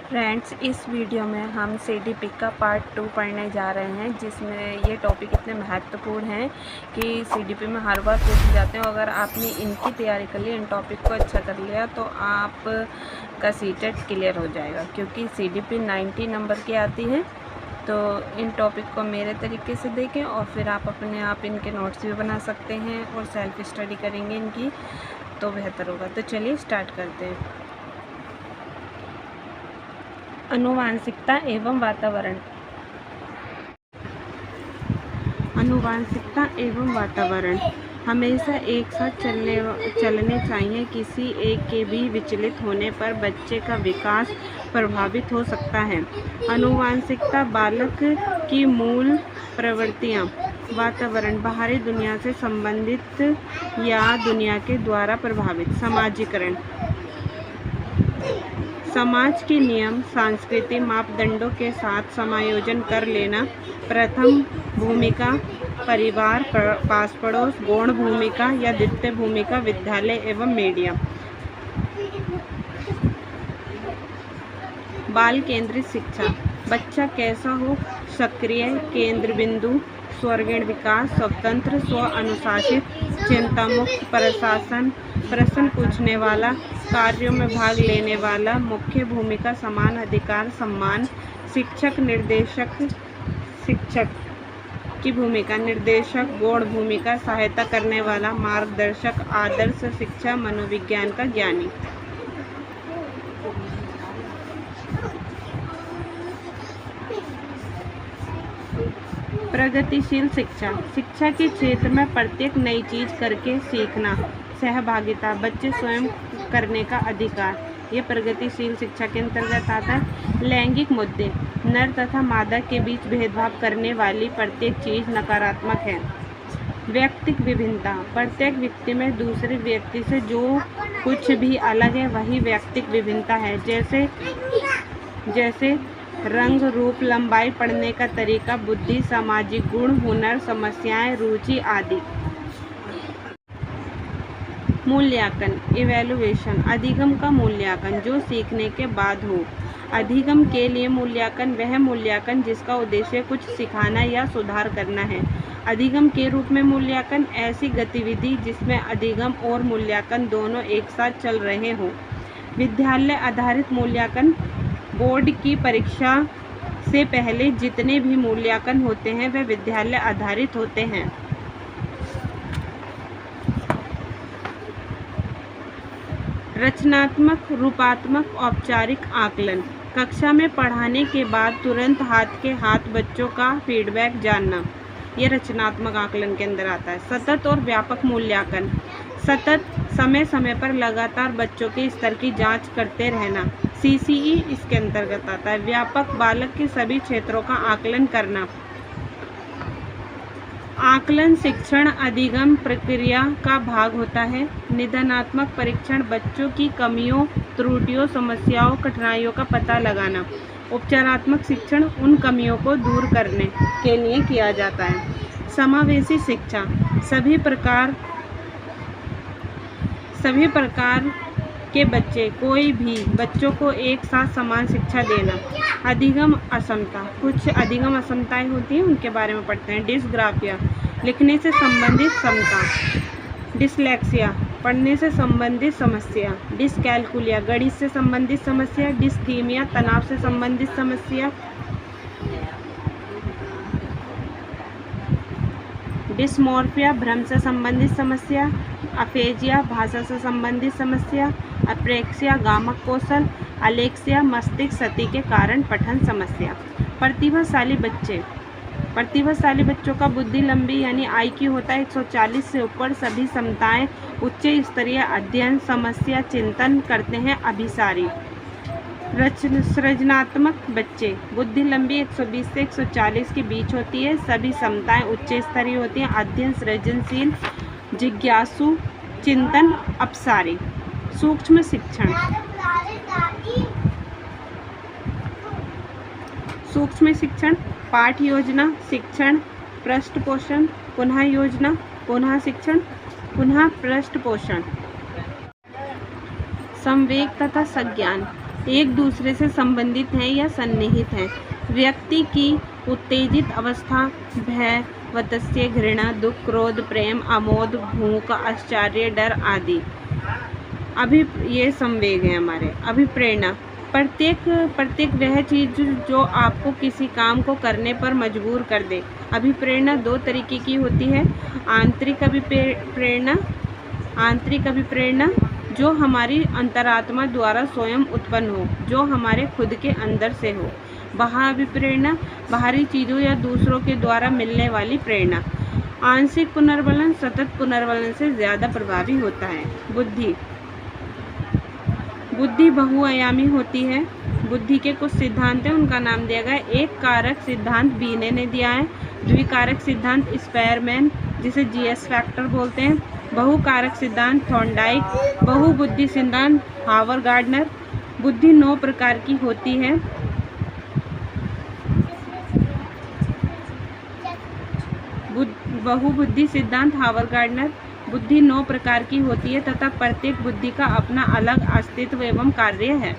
Friends, इस video में हम सीडीपी का पार्ट 2 पढ़ने जा रहे हैं, जिसमें ये टॉपिक इतने महत्वपूर्ण हैं कि सीडीपी में हर बार पूछे जाते हैं। अगर आपने इनकी तैयारी कर ली, इन टॉपिक को अच्छा कर लिया, तो आपका सीटेट क्लियर हो जाएगा, क्योंकि सीडीपी 90 नंबर की आती है। तो इन टॉपिक को मेरे तरीके से देखें और फिर आप अपने आप इनके नोट्स भी बना सकते हैं और सेल्फ स्टडी करेंगे इनकी, तो बेहतर होगा। तो चलिए स्टार्ट करते हैं। आनुवांशिकता एवं वातावरण। आनुवांशिकता एवं वातावरण हमेशा एक साथ चलने चाहिए। किसी एक के भी विचलित होने पर बच्चे का विकास प्रभावित हो सकता है। आनुवांशिकता बालक की मूल प्रवृत्तियाँ, वातावरण, बाहरी दुनिया से संबंधित या दुनिया के द्वारा प्रभावित। समाजीकरण, समाज के नियम, सांस्कृतिक मापदंडों के साथ समायोजन कर लेना। प्रथम भूमिका परिवार, पास पड़ोस, गौण भूमिका या द्वितीय भूमिका विद्यालय एवं मीडिया। बाल केंद्रित शिक्षा, बच्चा कैसा हो? सक्रिय, केंद्र बिंदु, स्वर्गीण विकास, स्वतंत्र, स्व अनुशासित, चिंता मुक्त, प्रशासन, प्रश्न पूछने वाला, कार्यों में भाग लेने वाला। मुख्य भूमिका समान अधिकार, सम्मान। शिक्षक निर्देशक, शिक्षक की भूमिका निर्देशक, गौण भूमिका सहायता करने वाला, मार्गदर्शक, आदर्श शिक्षा, मनोविज्ञान का ज्ञानी। प्रगतिशील शिक्षा, शिक्षा के क्षेत्र में प्रत्येक नई चीज करके सीखना। सहभागिता, बच्चे स्वयं करने का अधिकार, ये प्रगतिशील शिक्षा के अंतर्गत आता है। लैंगिक मुद्दे, नर तथा मादा के बीच भेदभाव करने वाली प्रत्येक चीज नकारात्मक है। व्यक्तिक विभिन्नता, प्रत्येक व्यक्ति में दूसरे व्यक्ति से जो कुछ भी अलग है वही व्यक्तिक विभिन्नता है, जैसे रंग, रूप, लंबाई, पढ़ने का तरीका, बुद्धि, सामाजिक गुण, हुनर, समस्याएं, रुचि आदि। मूल्यांकन, इवैल्यूएशन, अधिगम का मूल्यांकन जो सीखने के बाद हो। अधिगम के लिए मूल्यांकन, वह मूल्यांकन जिसका उद्देश्य कुछ सिखाना या सुधार करना है। अधिगम के रूप में मूल्यांकन, ऐसी गतिविधि जिसमें अधिगम और मूल्यांकन दोनों एक साथ चल रहे हों। विद्यालय आधारित मूल्यांकन, बोर्ड की परीक्षा से पहले जितने भी मूल्यांकन होते हैं वे विद्यालय आधारित होते हैं। रचनात्मक, रूपात्मक, औपचारिक आकलन, कक्षा में पढ़ाने के बाद तुरंत हाथ के हाथ बच्चों का फीडबैक जानना, ये रचनात्मक आकलन के अंदर आता है। सतत और व्यापक मूल्यांकन, सतत, समय समय पर लगातार बच्चों के स्तर की जांच करते रहना, CCE इसके अंतर्गत आता है। व्यापक, बालक के सभी क्षेत्रों का आकलन करना। आकलन शिक्षण अधिगम प्रक्रिया का भाग होता है। निदानात्मक परीक्षण, बच्चों की कमियों, त्रुटियों, समस्याओं, कठिनाइयों का पता लगाना। उपचारात्मक शिक्षण, उन कमियों को दूर करने के लिए किया जाता है। समावेशी शिक्षा, सभी प्रकार के बच्चे, कोई भी बच्चों को एक साथ समान शिक्षा देना। अधिगम असमता, कुछ अधिगम असमताएं होती हैं, उनके बारे में पढ़ते हैं। डिस्ग्राफिया, लिखने से संबंधित समता। डिसलेक्सिया, पढ़ने से संबंधित समस्या। डिसकैलकुलिया, गणित से संबंधित समस्या। डिस्थीमिया, तनाव से संबंधित समस्या। डिस्मोर्फिया, भ्रम से संबंधित समस्या। अफेजिया, भाषा से संबंधित समस्या। अप्रेक्सिया, गामक कौशल। अलेक्सिया, मस्तिष्क क्षति के कारण पठन समस्या। प्रतिभाशाली बच्चों का बुद्धि लंबी यानी IQ होता है 140 से ऊपर। सभी क्षमताएं, उच्च स्तरीय अध्ययन, समस्या चिंतन करते हैं, अभिसारी। सृजनात्मक बच्चे, बुद्धि लंबी 120 से 140 के बीच होती है। सभी क्षमताएं उच्च स्तरीय होती हैं, अध्ययन, सृजनशील, जिज्ञासु, चिंतन, अपसारी। सूक्ष्म शिक्षण, सूक्ष्म शिक्षण, पाठ योजना, शिक्षण, पृष्ठपोषण, पुनः योजना, पुनः शिक्षण, पुनः पृष्ठपोषण। संवेग तथा संज्ञान, एक दूसरे से संबंधित हैं या सन्निहित हैं। व्यक्ति की उत्तेजित अवस्था भय, वत्स्य, घृणा, दुख, क्रोध, प्रेम, आमोद, भूख, आश्चर्य, डर आदि। ये संवेग है हमारे। अभिप्रेरणा प्रत्येक वह चीज जो आपको किसी काम को करने पर मजबूर कर दे। अभिप्रेरणा दो तरीके की होती है। आंतरिक अभिप्रेरणा जो हमारी अंतरात्मा द्वारा स्वयं उत्पन्न हो, जो हमारे खुद के अंदर से हो। बाह्य अभिप्रेरणा बाहरी चीज़ों या दूसरों के द्वारा मिलने वाली प्रेरणा। आंशिक पुनर्वलन सतत पुनर्वलन से ज़्यादा प्रभावी होता है। बुद्धि बहुआयामी होती है। बुद्धि के कुछ सिद्धांत हैं, उनका नाम दिया गया। एक कारक सिद्धांत बीने ने दिया है। द्विकारक सिद्धांत स्पेयरमैन, जिसे जीएस फैक्टर बोलते हैं। बहुकारक सिद्धांत थॉर्नडाइक। बहुबुद्धि सिद्धांत हावर्ड गार्डनर। बुद्धि 9 प्रकार की होती है। बहुबुद्धि सिद्धांत हावर्ड गार्डनर। बुद्धि 9 प्रकार की होती है तथा प्रत्येक बुद्धि का अपना अलग अस्तित्व एवं कार्य है।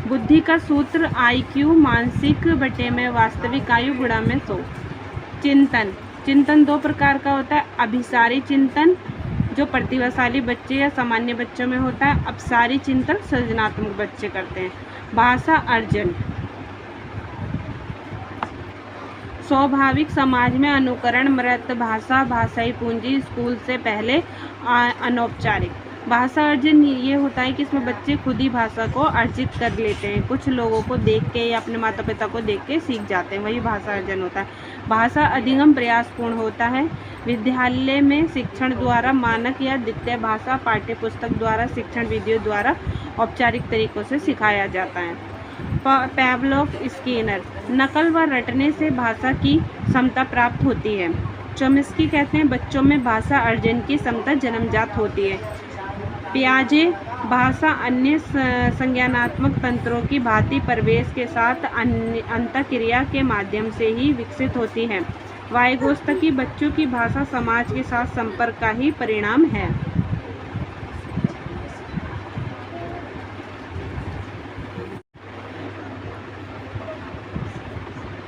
बुद्धि का सूत्र IQ मानसिक बटे में वास्तविक आयु गुणा में 100। चिंतन 2 प्रकार का होता है। अभिसारी चिंतन जो प्रतिभाशाली बच्चे या सामान्य बच्चों में होता है। अपसारी चिंतन सृजनात्मक बच्चे करते हैं। भाषा अर्जन स्वाभाविक समाज में अनुकरण, मृत भाषा, भाषाई पूंजी, स्कूल से पहले अनौपचारिक। भाषा अर्जन ये होता है कि इसमें बच्चे खुद ही भाषा को अर्जित कर लेते हैं। कुछ लोगों को देख के या अपने माता पिता को देख के सीख जाते हैं, वही भाषा अर्जन होता है। भाषा अधिगम प्रयासपूर्ण होता है। विद्यालय में शिक्षण द्वारा मानक या द्वितीय भाषा पाठ्य पुस्तक द्वारा शिक्षण विधियों द्वारा औपचारिक तरीकों से सिखाया जाता है। पैवलोव स्किनर नकल व रटने से भाषा की क्षमता प्राप्त होती है। चॉम्स्की कहते हैं बच्चों में भाषा अर्जन की क्षमता जन्मजात होती है। पियाजे भाषा अन्य संज्ञानात्मक तंत्रों की भांति प्रवेश के साथ अंतःक्रिया के माध्यम से ही विकसित होती है। वाइगोत्स्की बच्चों की भाषा समाज के साथ संपर्क का ही परिणाम है।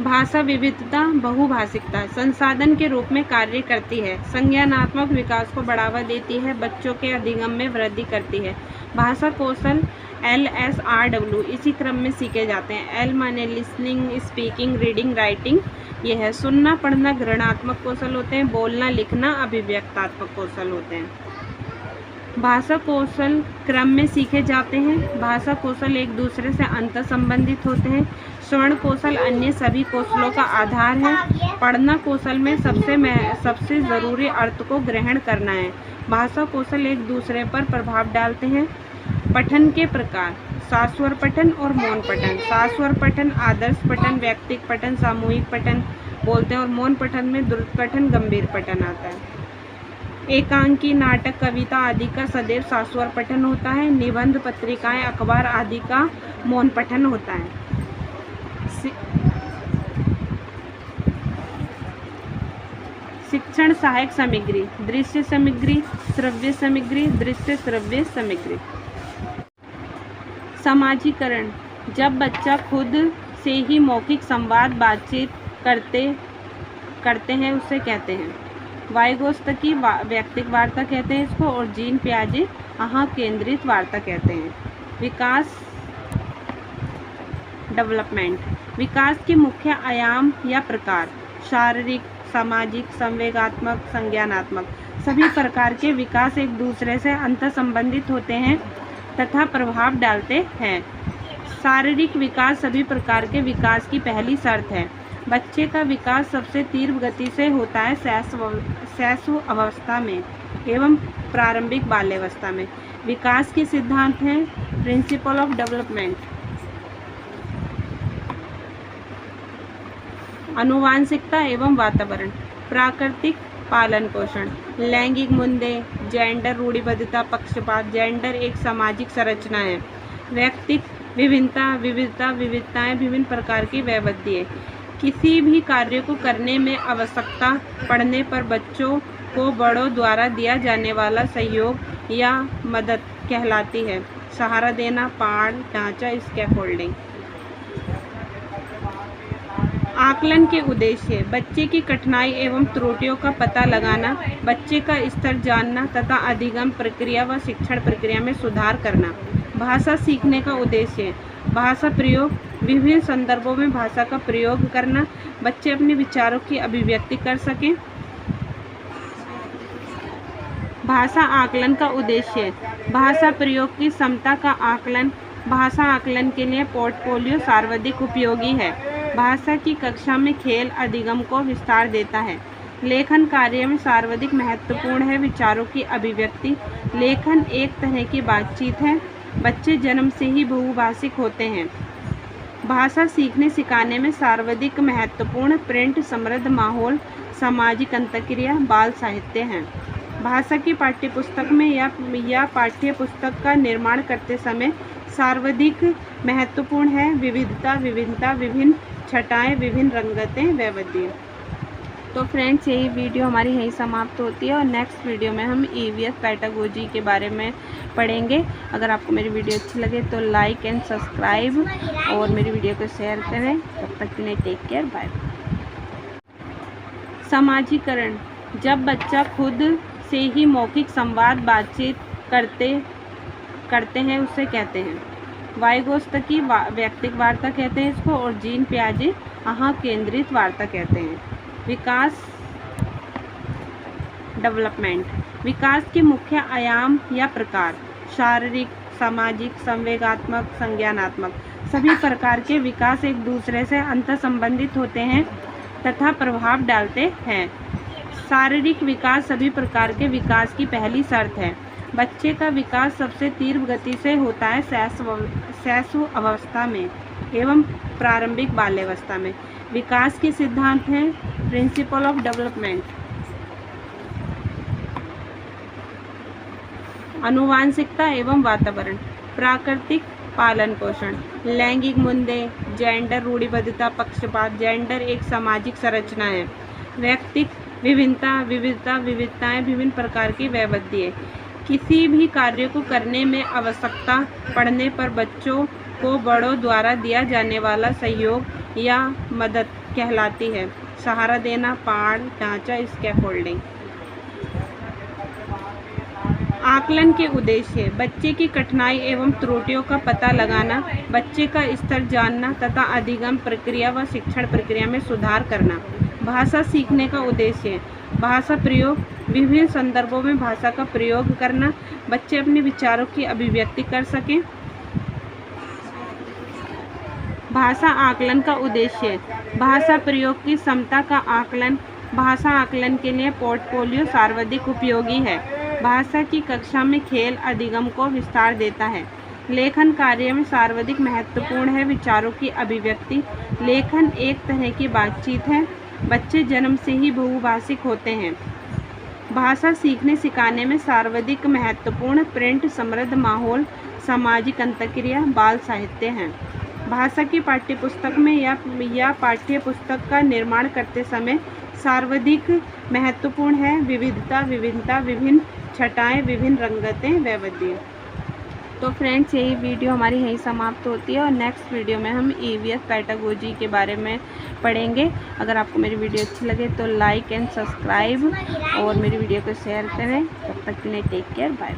भाषा विविधता बहुभाषिकता संसाधन के रूप में कार्य करती है। संज्ञानात्मक विकास को बढ़ावा देती है। बच्चों के अधिगम में वृद्धि करती है। भाषा कौशल LSRW इसी क्रम में सीखे जाते हैं। L माने लिसनिंग, स्पीकिंग, रीडिंग, राइटिंग। यह है सुनना पढ़ना गणनात्मक कौशल होते हैं। बोलना लिखना अभिव्यक्तात्मक कौशल होते हैं। भाषा कौशल क्रम में सीखे जाते हैं। भाषा कौशल एक दूसरे से अंतर संबंधित होते हैं। श्रवण कौशल अन्य सभी कौशलों का आधार है। पढ़ना कौशल में सबसे ज़रूरी अर्थ को ग्रहण करना है। भाषा कौशल एक दूसरे पर प्रभाव डालते हैं। पठन के प्रकार शास्वर पठन और मौन पठन। शास्वर पठन आदर्श पठन, व्यक्तिगत पठन, सामूहिक पठन बोलते हैं और मौन पठन में द्रुत पठन, गंभीर पठन आता है। एकांकी, नाटक, कविता आदि का सदैव शास्वर पठन होता है। निबंध, पत्रिकाएं, अखबार आदि का मौन पठन होता है। शिक्षण सहायक सामग्री दृश्य सामग्री, श्रव्य सामग्री, दृश्य श्रव्य सामग्री। समाजीकरण जब बच्चा खुद से ही मौखिक संवाद बातचीत करते हैं उसे कहते हैं। वाइगोत्स्की व्यक्तिगत वार्ता कहते हैं इसको और जीन पियाजे आहा केंद्रित वार्ता कहते हैं। विकास डेवलपमेंट विकास के मुख्य आयाम या प्रकार शारीरिक, सामाजिक, संवेगात्मक, संज्ञानात्मक। सभी प्रकार के विकास एक दूसरे से अंतर संबंधित होते हैं तथा प्रभाव डालते हैं। शारीरिक विकास सभी प्रकार के विकास की पहली शर्त है। बच्चे का विकास सबसे तीव्र गति से होता है शैशव अवस्था में एवं प्रारंभिक बाल्यावस्था में। विकास के सिद्धांत हैं प्रिंसिपल ऑफ डेवलपमेंट। आनुवांशिकता एवं वातावरण, प्राकृतिक पालन पोषण, लैंगिक मुद्दे, जेंडर रूढ़िबद्धता, पक्षपात। जेंडर एक सामाजिक संरचना है। व्यक्तिगत विविधताएं विभिन्न प्रकार की वैविध्य। किसी भी कार्य को करने में आवश्यकता पड़ने पर बच्चों को बड़ों द्वारा दिया जाने वाला सहयोग या मदद कहलाती है। सहारा देना, पाड़, ढांचा, स्कैफोल्डिंग। आकलन के उद्देश्य: बच्चे की कठिनाई एवं त्रुटियों का पता लगाना, बच्चे का स्तर जानना तथा अधिगम प्रक्रिया व शिक्षण प्रक्रिया में सुधार करना। भाषा सीखने का उद्देश्य: भाषा प्रयोग, विभिन्न संदर्भों में भाषा का प्रयोग करना, बच्चे अपने विचारों की अभिव्यक्ति कर सकें। भाषा आकलन का उद्देश्य: भाषा प्रयोग की क्षमता का आकलन। भाषा आकलन के लिए पोर्टफोलियो सर्वाधिक उपयोगी है। भाषा की कक्षा में खेल अधिगम को विस्तार देता है। लेखन कार्य में सर्वाधिक महत्वपूर्ण है विचारों की अभिव्यक्ति। लेखन एक तरह की बातचीत है। बच्चे जन्म से ही बहुभाषिक होते हैं। भाषा सीखने सिखाने में सर्वाधिक महत्वपूर्ण प्रिंट समृद्ध माहौल, सामाजिक अंतःक्रिया, बाल साहित्य हैं। भाषा की पाठ्यपुस्तक में या पाठ्य पुस्तक का निर्माण करते समय सर्वाधिक महत्वपूर्ण है विविधता, विभिन्न छटाएं, विभिन्न रंगतें, वैविध्य। तो फ्रेंड्स, यही वीडियो हमारी यहीं समाप्त होती है और नेक्स्ट वीडियो में हम ईवीएस पेडागोजी के बारे में पढ़ेंगे। अगर आपको मेरी वीडियो अच्छी लगे तो लाइक एंड सब्सक्राइब और मेरी वीडियो को शेयर करें। तब तक के लिए टेक केयर, बाय। समाजीकरण: जब बच्चा खुद से ही मौखिक संवाद बातचीत करते हैं उसे कहते हैं। वाइगोत्स्की व्यक्तिगत वार्ता कहते हैं इसको, और जीन पियाजे आहार केंद्रित वार्ता कहते हैं। विकास डेवलपमेंट: विकास के मुख्य आयाम या प्रकार: शारीरिक, सामाजिक, संवेगात्मक, संज्ञानात्मक। सभी प्रकार के विकास एक दूसरे से अंतर संबंधित होते हैं तथा प्रभाव डालते हैं। शारीरिक विकास सभी प्रकार के विकास की पहली शर्त है। बच्चे का विकास सबसे तीव्र गति से होता है शैशव अवस्था में एवं प्रारंभिक बाल्यावस्था में। विकास के सिद्धांत हैं प्रिंसिपल ऑफ डेवलपमेंट। आनुवांशिकता एवं वातावरण, प्राकृतिक पालन पोषण, लैंगिक मुद्दे, जेंडर रूढ़िबद्धता, पक्षपात। जेंडर एक सामाजिक संरचना है। व्यक्तिक विविधताएं, विभिन्न प्रकार की वैविध्य। किसी भी कार्य को करने में आवश्यकता पड़ने पर बच्चों को बड़ों द्वारा दिया जाने वाला सहयोग या मदद कहलाती है। सहारा देना, पाड़, ढांचा, स्कैफोल्डिंग। आकलन के उद्देश्य: बच्चे की कठिनाई एवं त्रुटियों का पता लगाना, बच्चे का स्तर जानना तथा अधिगम प्रक्रिया व शिक्षण प्रक्रिया में सुधार करना। भाषा सीखने का उद्देश्य: भाषा प्रयोग, विभिन्न संदर्भों में भाषा का प्रयोग करना, बच्चे अपने विचारों की अभिव्यक्ति कर सकें। भाषा आकलन का उद्देश्य: भाषा प्रयोग की क्षमता का आकलन। भाषा आकलन के लिए पोर्टफोलियो सर्वाधिक उपयोगी है। भाषा की कक्षा में खेल अधिगम को विस्तार देता है। लेखन कार्य में सर्वाधिक महत्वपूर्ण है विचारों की अभिव्यक्ति। लेखन एक तरह की बातचीत है। बच्चे जन्म से ही बहुभाषिक होते हैं। भाषा सीखने सिखाने में सर्वाधिक महत्वपूर्ण प्रिंट समृद्ध माहौल, सामाजिक अंतःक्रिया, बाल साहित्य हैं। भाषा की पाठ्यपुस्तक में या पाठ्य पुस्तक का निर्माण करते समय सर्वाधिक महत्वपूर्ण है विविधता, विभिन्न छटाएं, विभिन्न रंगतें, वैविध्य। तो फ्रेंड्स, यही वीडियो हमारी यहीं समाप्त होती है और नेक्स्ट वीडियो में हम ईवीएस पेडागोजी के बारे में पढ़ेंगे। अगर आपको मेरी वीडियो अच्छी लगे तो लाइक एंड सब्सक्राइब और मेरी वीडियो को शेयर करें। तब तक के लिए टेक केयर, बाय।